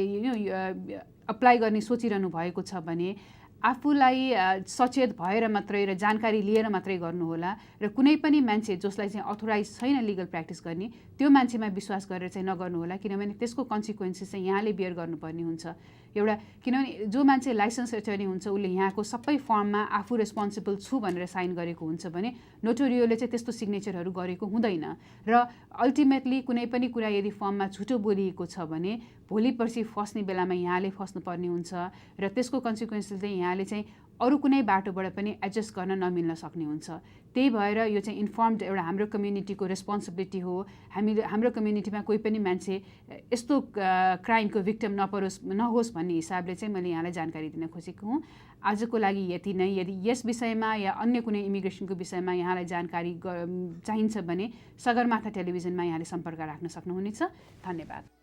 अप्लाई गर्ने सोचिरहनु भएको छ भने आफूलाई सचेत भएर मात्रै र जानकारी लिएर मात्रै गर्नुहोला र कुनै पनि मान्छे जसलाई चाहिँ अथोराइज छैन लिगल प्र्याक्टिस गर्ने त्यो मान्छेमा विश्वास गरेर चाहिँ नगर्नुहोला किनभने त्यसको कन्सिक्वेन्सेस चाहिँ यहाँले बियर गर्नुपर्ने हुन्छ एउटा किनभने जो मान्छे लाइसेन्स एटर्नी हुन्छ उसले यहाँको सबै फर्ममा आफू रेस्पोन्सिबल छु भनेर साइन गरेको हुन्छ भने नोटोरियोले चाहिँ त्यस्तो सिग्नेचरहरू गरेको हुँदैन र अल्टिमेटली कुनै पनि कुरा यदि फर्ममा झुटो बोलिएको छ भने भोलि पर्सि फस्ने बेलामा यहाँले फस्नुपर्ने हुन्छ र त्यसको कन्सिक्वेन्सेस चाहिँ यहाँले चाहिँ अरू कुनै बाटोबाट पनि एडजस्ट गर्न नमिल्न सक्ने हुन्छ त्यही भएर यो चाहिँ इन्फर्मड एउटा हाम्रो कम्युनिटीको रेस्पोन्सिबिलिटी हो हाम्रो कम्युनिटीमा कोही पनि मान्छे यस्तो क्राइमको भिक्टिम नहोस् भन्ने हिसाबले चाहिँ मैले यहाँलाई जानकारी दिन खोजेको हुँ आजको लागि यति नै यदि यस विषयमा या अन्य कुनै इमिग्रेसनको विषयमा यहाँलाई जानकारी चाहिन्छ भने सगरमाथा टेलिभिजनमा यहाँले सम्पर्क राख्न सक्नुहुनेछ धन्यवाद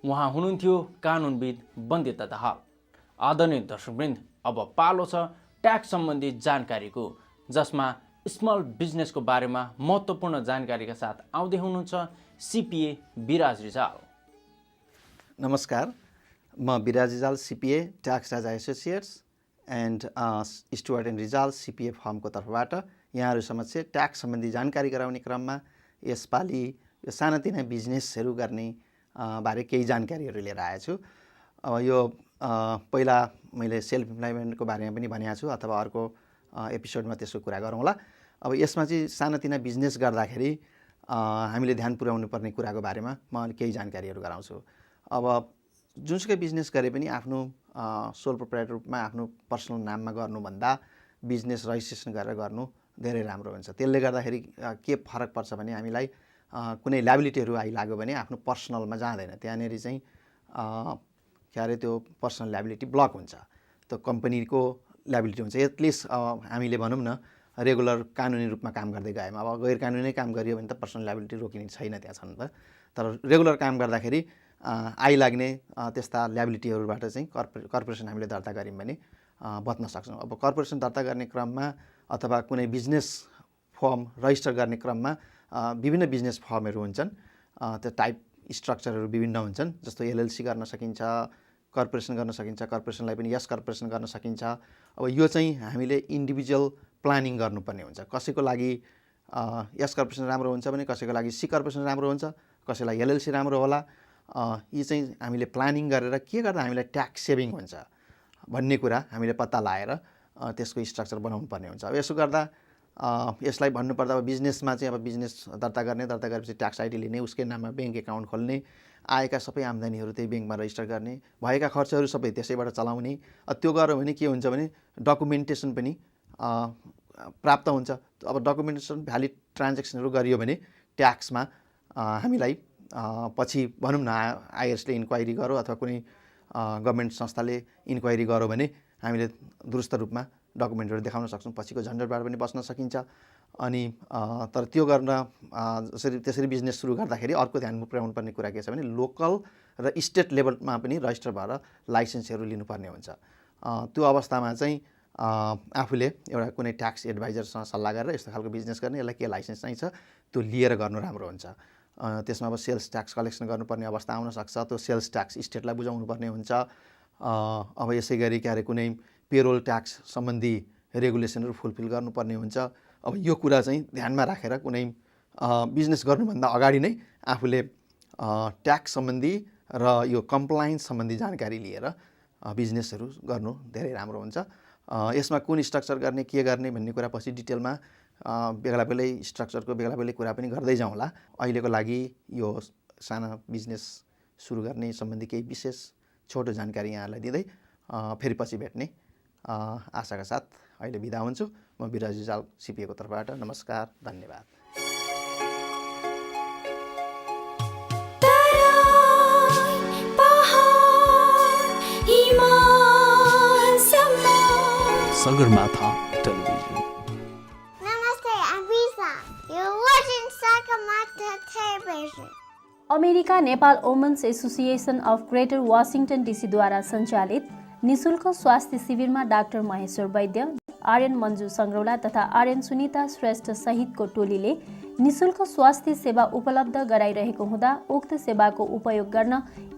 उहाँ हुनुहुन्थ्यो कानुनविद वन्दिता दाहाल आदरणीय दर्शकवृन्द अब पालो छ ट्याक्स सम्बन्धी जानकारीको जसमा स्मल बिजनेसको बारेमा महत्त्वपूर्ण जानकारीका साथ आउँदै हुनुहुन्छ सिपिए विराज रिजाल नमस्कार म विराज रिजाल सिपिए ट्याक्स राजा associates end Stuart end Rijal सिपिए फर्मको तर्फबाट यहाँहरू समक्ष ट्याक्स सम्बन्धी जानकारी गराउने क्रममा यसपालि यो सानातिना बिजनेसहरू गर्ने बारे केही जानकारीहरू लिएर आएछु अब यो पहिला मैले सेल्फ इम्प्लॉयमेन्टको बारेमा पनि भनेको छु अथवा अर्को एपिसोडमा त्यसको कुरा गरौँला अब यसमा चाहिँ सानातिना बिजनेस गर्दाखेरि हामीले ध्यान पुर्याउनु पर्ने कुराको बारेमा म केही जानकारीहरू गराउँछु अब जुनसुकै बिजनेस गरे पनि आफ्नो सोल प्रोप्राइटर रूपमा आफ्नो पर्सनल नाममा गर्नुभन्दा बिजनेस रजिस्ट्रेसन गरेर गर्नु धेरै राम्रो हुन्छ त्यसले गर्दाखेरि के फरक पर्छ भने हामीलाई कुनै ल्याबिलिटीहरू आइलाग्यो भने आफ्नो पर्सनलमा जाँदैन त्यहाँनेरि चाहिँ के अरे त्यो पर्सनल ल्याबिलिटी ब्लक हुन्छ त्यो कम्पनीको ल्याबिलिटी हुन्छ एटलिस्ट हामीले भनौँ न रेगुलर कानुनी रूपमा काम गर्दै गयौँ अब गैर कानुनी काम गरियो भने त पर्सनल ल्याबिलिटी रोकिने छैन त्यहाँ छन् त तर रेगुलर काम गर्दाखेरि आइलाग्ने त्यस्ता ल्याबिलिटीहरूबाट चाहिँ कर्पोरेसन हामीले दर्ता गऱ्यौँ भने बच्न सक्छौँ अब कर्पोरेसन दर्ता गर्ने क्रममा अथवा कुनै बिजनेस फर्म रजिस्टर गर्ने क्रममा विभिन्न बिजनेस फर्महरू हुन्छन् त्यो टाइप स्ट्रक्चरहरू विभिन्न हुन्छन्। जस्तो एलएलसी गर्न सकिन्छ, कर्पोरेसन गर्न सकिन्छ, कर्पोरेसनलाई पनि यस कर्पोरेसन गर्न सकिन्छ। अब यो चाहिँ हामीले इन्डिभिजुअल प्लानिङ गर्नुपर्ने हुन्छ। कसैको लागि यस कर्पोरेसन राम्रो हुन्छ भने कसैको लागि सी कर्पोरेसन राम्रो हुन्छ, कसैलाई एलएलसी राम्रो होला। यी चाहिँ हामीले प्लानिङ गरेर के गर्दा हामीलाई ट्याक्स सेभिङ हुन्छ भन्ने कुरा हामीले पत्ता लगाएर त्यसको स्ट्रक्चर बनाउनु पर्ने हुन्छ। अब यसो गर्दा यसलाई भन्नुपर्दा अब बिजनेसमा चाहिँ अब बिजनेस दर्ता गरेपछि ट्याक्स आइडी लिने, उसकै नाममा ब्याङ्क एकाउन्ट खोल्ने, आएका सबै आम्दानीहरू त्यही ब्याङ्कमा रजिस्टर गर्ने, भएका खर्चहरू सबै त्यसैबाट चलाउने। त्यो गर्यो भने के हुन्छ भने डकुमेन्टेसन पनि प्राप्त हुन्छ। अब डकुमेन्टेसन भ्यालिड ट्रान्जेक्सनहरू गरियो भने ट्याक्समा हामीलाई पछि भनौँ न आइएसले इन्क्वायरी गरो अथवा कुनै गभर्मेन्ट संस्थाले इन्क्वायरी गऱ्यो भने हामीले दुरुस्त रूपमा डकुमेन्टहरू देखाउन सक्छौँ, पछिको झन्झटबाट पनि बच्न सकिन्छ। अनि तर त्यो गर्न त्यसरी बिजनेस सुरु गर्दाखेरि अर्को ध्यान पुर्याउनु पर्ने कुरा के छ भने लोकल र स्टेट लेभलमा पनि रजिस्टर भएर लाइसेन्सहरू लिनुपर्ने हुन्छ। त्यो अवस्थामा चाहिँ आफूले एउटा कुनै ट्याक्स एडभाइजरसँग सल्लाह गरेर यस्तो खालको बिजनेस गर्ने, यसलाई के लाइसेन्स चाहिन्छ त्यो लिएर गर्नु राम्रो हुन्छ। त्यसमा अब सेल्स ट्याक्स कलेक्सन गर्नुपर्ने अवस्था आउन सक्छ, त्यो सेल्स ट्याक्स स्टेटलाई बुझाउनु पर्ने हुन्छ। अब यसै गरी के अरे कुनै पेरोल ट्याक्स सम्बन्धी रेगुलेसनहरू फुलफिल गर्नुपर्ने हुन्छ। अब यो कुरा चाहिँ ध्यानमा राखेर कुनै बिजनेस गर्नुभन्दा अगाडि नै आफूले ट्याक्स सम्बन्धी र यो कम्प्लायन्स सम्बन्धी जानकारी लिएर बिजनेसहरू गर्नु धेरै राम्रो हुन्छ। यसमा कुन स्ट्रक्चर गर्ने, के गर्ने भन्ने कुरा पछि डिटेलमा बेला बेलै स्ट्रक्चरको बेला बेलै कुरा पनि गर्दै जाउँला। अहिलेको लागि यो साना बिजनेस सुरु गर्ने सम्बन्धी केही विशेष छोटो जानकारी यहाँलाई दिँदै फेरि पछि भेट्ने आशाका साथ अहिले बिदा हुन्छु। म बिराज रिजाल सिपिएको तर्फबाट नमस्कार, धन्यवाद। Sagarmatha Television. Namaste, I'm Risa. You're watching Sagarmatha Television. America Nepal women's association of greater Washington डीसीद्वारा सञ्चालित निशुल्क स्वास्थ्य शिविरमा डाक्टर महेश्वर वैद्य, आर्यन मन्जु सङ्ग्रौला तथा आर्यन सुनिता श्रेष्ठ सहितको टोलीले निशुल्क स्वास्थ्य सेवा उपलब्ध गराइरहेको हुँदा उक्त सेवाको उपयोग गर्न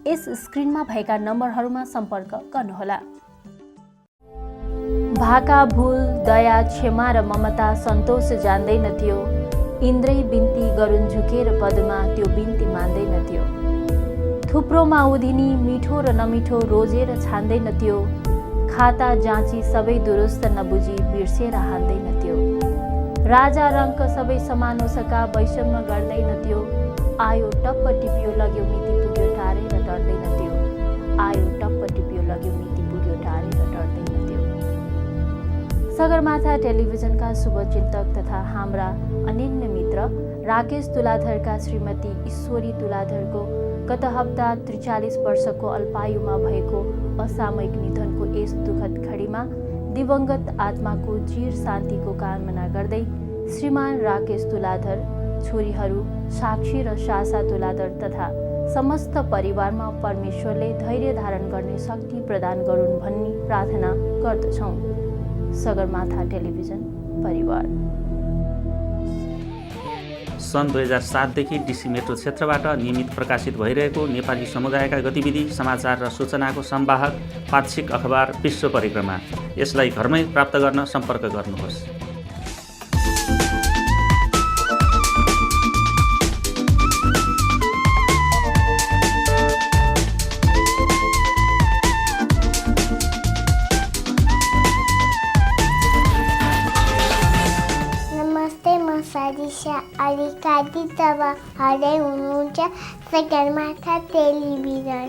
यस स्क्रिनमा भएका नम्बरहरूमा सम्पर्क गर्नुहोला। भाका, भूल, दया, क्षमा र ममता सन्तोष जान्दैन थियो। इन्द्रै बिन्ती गरुन् झुकेर पदमा त्यो बिन्ती मान्दैन थियो। थुप्रोमा उधिनी मिठो र नमिठो रोजेर छान्दैन थियो। खाता जाँची सबै दुरुस्त नबुझी बिर्सेर हान्दैन थियो। राजा रङ्क सबै समानोसका वैषम्य गर्दैन थियो। आयो टप्प टिप्यो लग्यो मिति पुग्यो टाढै र डर्दैन थियो। आयो टप्प टिप्यो लग्यो मिति पुग्यो टाढै र डर्दैन थियो। सगरमाथा टेलिभिजनका शुभचिन्तक तथा हाम्रा अनन्य मित्र राकेश तुलाधरका श्रीमती ईश्वरी तुलाधरको गत हप्ता 43 वर्षको अल्पायुमा भएको असामयिक निधनको यस दुःखद घडीमा दिवंगत आत्माको चिर शान्तिको कामना गर्दै श्रीमान राकेश तुलाधर, छोरीहरू साक्षी र शासा तुलाधर तथा समस्त परिवारमा परमेश्वरले धैर्य धारण गर्ने शक्ति प्रदान गरून् भन्ने प्रार्थना गर्दछौँ। सगरमाथा टेलिभिजन परिवार। सन् 2007 देखि डीसी मेट्रो क्षेत्रबाट नियमित प्रकाशित भइरहेको नेपाली समुदायका गतिविधि, समाचार र सूचनाको संवाहक पाक्षिक अखबार विश्व परिक्रमा। यसलाई घरमै प्राप्त गर्न सम्पर्क गर्नुहोस्। अलिकति तपाईँहरूले हुनुहुन्छ सगरमाथा टेलिभिजन।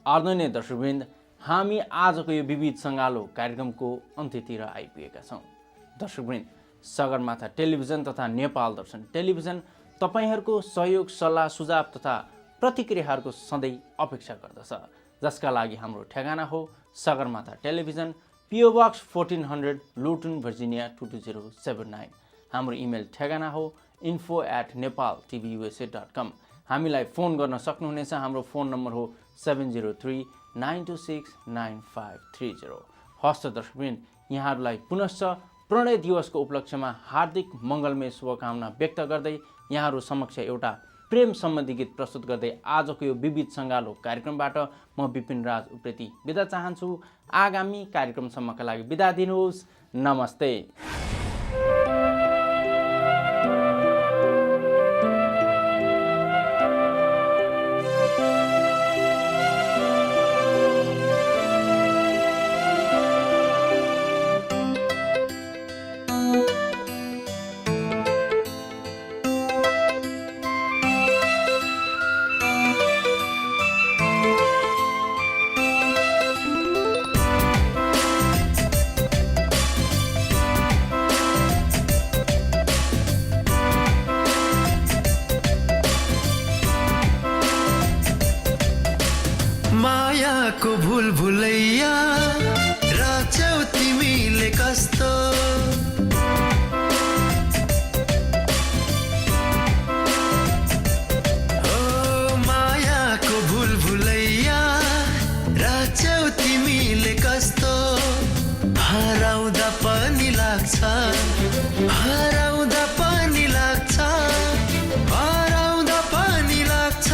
आदरणीय दर्शकवृन्द, हामी आजको यो विविध सङ्गालो कार्यक्रमको अन्त्यतिर आइपुगेका छौँ। दर्शकवृन्द, सगरमाथा टेलिभिजन तथा नेपाल दर्शन टेलिभिजन तपाईँहरूको सहयोग, सल्लाह, सुझाव तथा प्रतिक्रियाहरूको सधैँ अपेक्षा गर्दछ, जसका लागि हाम्रो ठेगाना हो Sagarmatha television, PO Box 1400, Lorton, Virginia 22079। हाम्रो इमेल ठेगाना हो info@nepaltvusa.com। हामीलाई फोन गर्न सक्नुहुनेछ। हाम्रो फोन नम्बर हो 703-926-9530। हस्त दर्शकवृन्द, यहाँहरूलाई पुनश्च प्रणय दिवसको उपलक्ष्यमा हार्दिक मङ्गलमय शुभकामना व्यक्त गर्दै यहाँहरू समक्ष एउटा प्रेम सम्बन्धी गीत प्रस्तुत गर्दै आजको यो विविध सङ्गालो कार्यक्रमबाट म विपिन राज उप्रेती बिदा चाहन्छु। आगामी कार्यक्रमसम्मका लागि बिदा दिनुहोस्। नमस्ते। मायाको भुल भुलैया राख्छौ तिमीले कस्तो हो मायाको भुल भुलैया राख्छौ तिमीले कस्तो हराउँदा पनि लाग्छ हराउँदा पनि लाग्छ हराउँदा पनि लाग्छ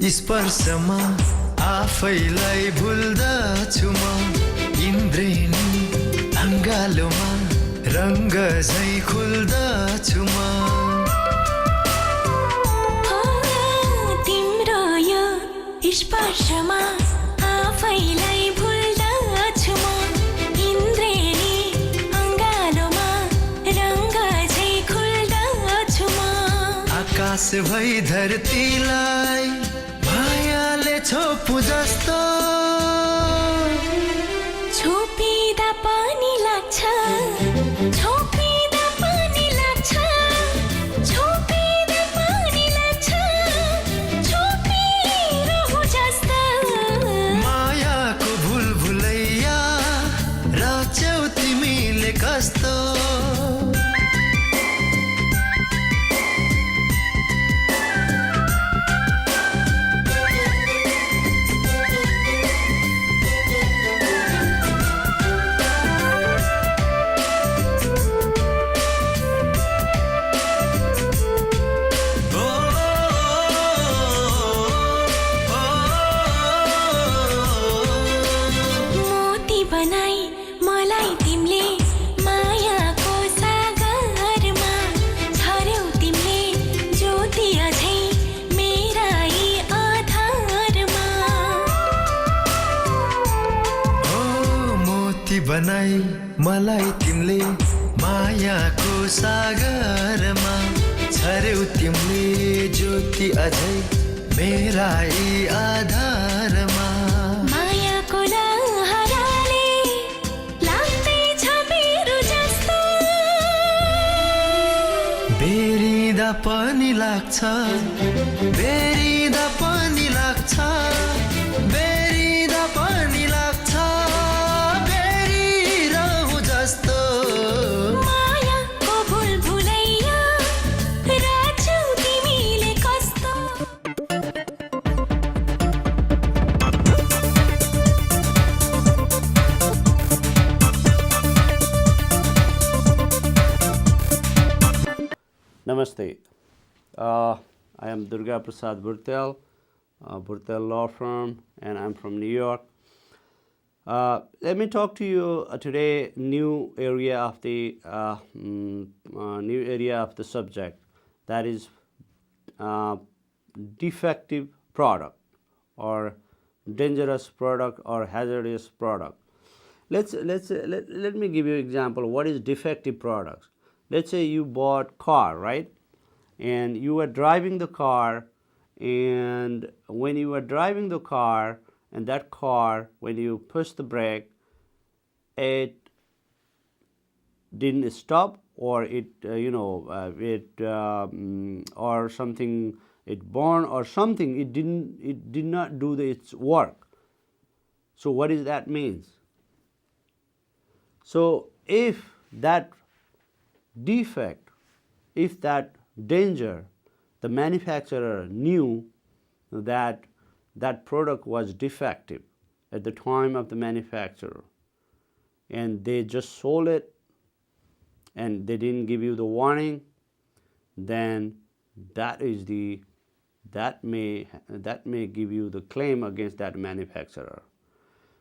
स्पर्शमा आफैलाई भुल्दछु म इन्द्रेणी अङ्गालोमा रङ्ग झै खुल्दछु म तिम्रो यो स्पर्शमा आफैलाई भुल्दछु म इन्द्रेणी अङ्गालोमा रङ्ग झै खुल्दछु म आकाश भई धरतीलाई छोपु जस्तो छोपिँदा पनि लाग्छ छोपिँदा पनि लाग्छ छोपिँदा पनि लाग्छ छोपिरहु जस्तो मायाको भुल भुलैया राख्छौ तिमीले कस्तो बनाई मलाई तिमीले मायाको सागरमा छर्यौ तिमीले ज्योति अझै मेरा यी आधारमा मायाको लहराले लाग्दैछ मेरो जस्तो बेरिँदा पनि लाग्छ बेरिँदा पनि लाग्छ बेरिँदा पनि लाग्छ Namaste. I am Durga Prasad Burtel, Burtel Law Firm, and I'm from New York. Let me talk to you today new area of the subject. that is defective product or dangerous product or hazardous product. Let me give you an example. What is defective products? Let's say you bought car, right? And you were driving the car, and when you were driving the car, and that car, when you push the brake, it didn't stop, or it or something, it burned or something, it did not do its work. So what does that means? So if that defect, if that danger, the manufacturer knew that that product was defective at the time of the manufacturer, and they just sold it and they didn't give you the warning, then that may give you the claim against that manufacturer.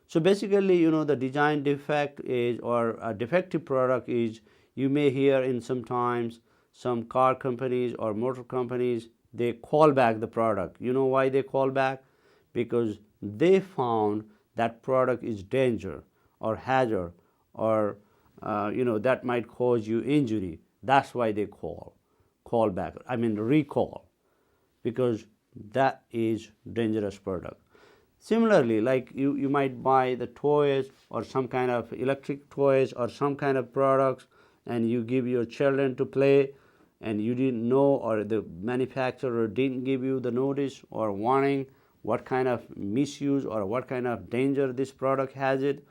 So basically, the design defect is, or a defective product is, you may hear in sometimes some car companies or motor companies, they call back the product. You know why they call back? Because they found that product is danger or hazard, or that might cause you injury. That's why they call back. I mean recall, because that is dangerous product. Similarly, like you might buy the toys or some kind of electric toys or some kind of products, and you give your children to play, and you didn't know, or the manufacturer didn't give you the notice or warning what kind of misuse or what kind of danger this product has it,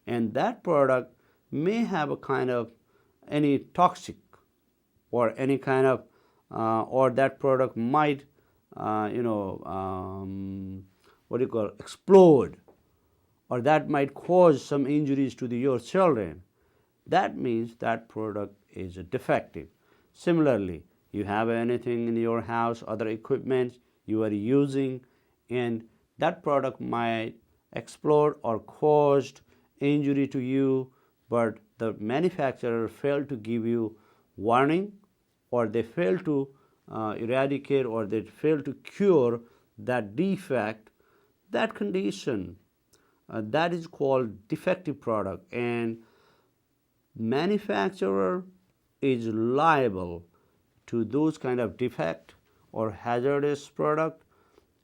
and that product may have a kind of any toxic or any kind of or that product might explode, or that might cause some injuries to your children. That means that product is defective. Similarly, you have anything in your house, other equipment you are using, and that product might explode or caused injury to you, but the manufacturer failed to give you warning, or they failed to eradicate, or they failed to cure that defect, that condition, that is called defective product, and manufacturer is liable to those kind of defect or hazardous product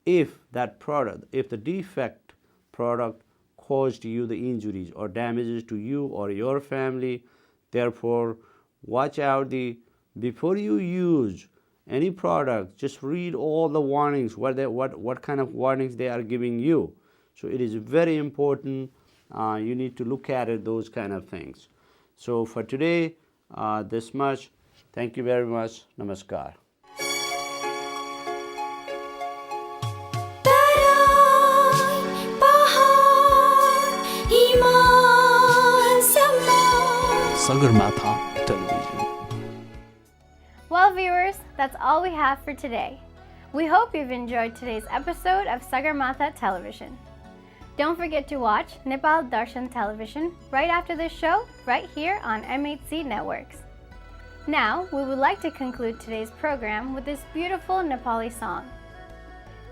if the defect product caused you the injuries or damages to you or your family. Therefore, watch out before you use any product, just read all the warnings, what kind of warnings they are giving you. So it is very important. You need to look at it, those kind of things. So for today, this much. Thank you very much. Namaskar. Sagarmatha Television. Well, viewers, that's all we have for today. We hope you've enjoyed today's episode of Sagarmatha Television. Don't forget to watch Nepal Darshan Television right after this show, right here on M8C Networks. Now, we would like to conclude today's program with this beautiful Nepali song.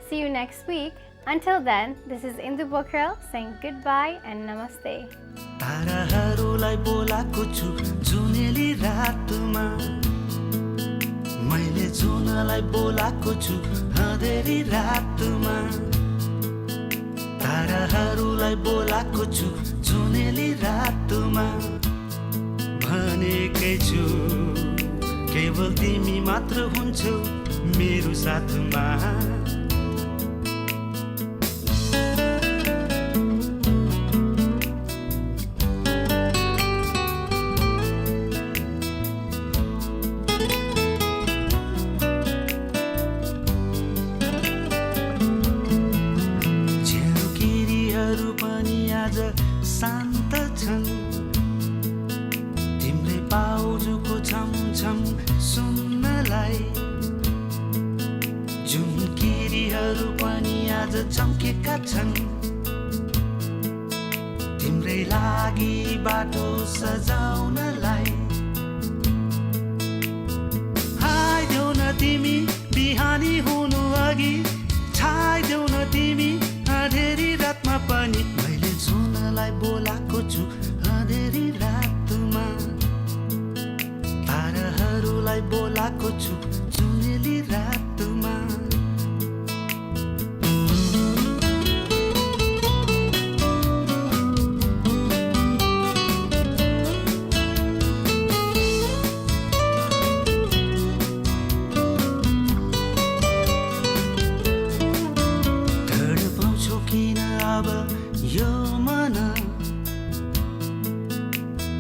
See you next week. Until then, this is Indu Bokhrel saying goodbye and namaste. ताराहरूलाई बोलाएको छु जुनेली रातमा, मैले जुनलाई बोलाएको छु अँधेरी रातमा, ताराहरूलाई बोलाएको छु जुनेली रातमा, भनेकै छु केवल तिमी मात्र हुन्छौ मेरो साथमा। शान्त छन् तिम्रै पाउजुको छमछम सुन्नलाई, जुन किरीहरू पनि आज चम्केका छन् तिम्रै लागि बाटो सजाउनलाई। आइदेऊ न तिमी बिहानी हुनु अघि छाइदेऊ न तिमी अँधेरी रातमा पनि मैले जुनलाई बोलाएको छु अँधेरी रातमा ताराहरूलाई बोलाएको छु जुनेली रातमा यो मन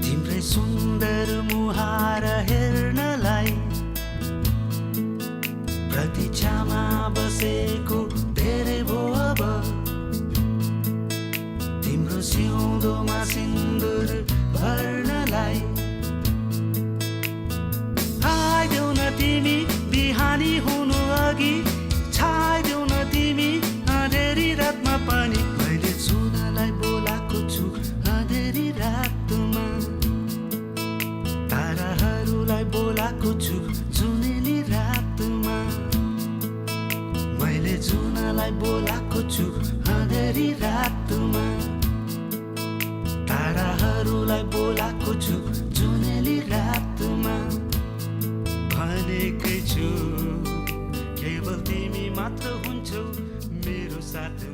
तिम्रै सुन्दर मुहार हेर्नलाई प्रतीक्षामा बसेको धेरै भो अब तिम्रो सिउँदोमा सिन्दुर भर्नलाई आइदेऊ न तिमी बिहानी हुनु अघि छाइदेऊ न तिमी अँधेरी रातमा पनि बोलाएको छु अँधेरी रातमा ताराहरूलाई बोलाएको छु जुनेली रातमा मैले जुनलाई बोलाएको छु अँधेरी रातमा ताराहरूलाई बोलाएको छु जुनेली रातमा भनेकै छु केवल तिमी मात्र हुन्छौ मेरो साथ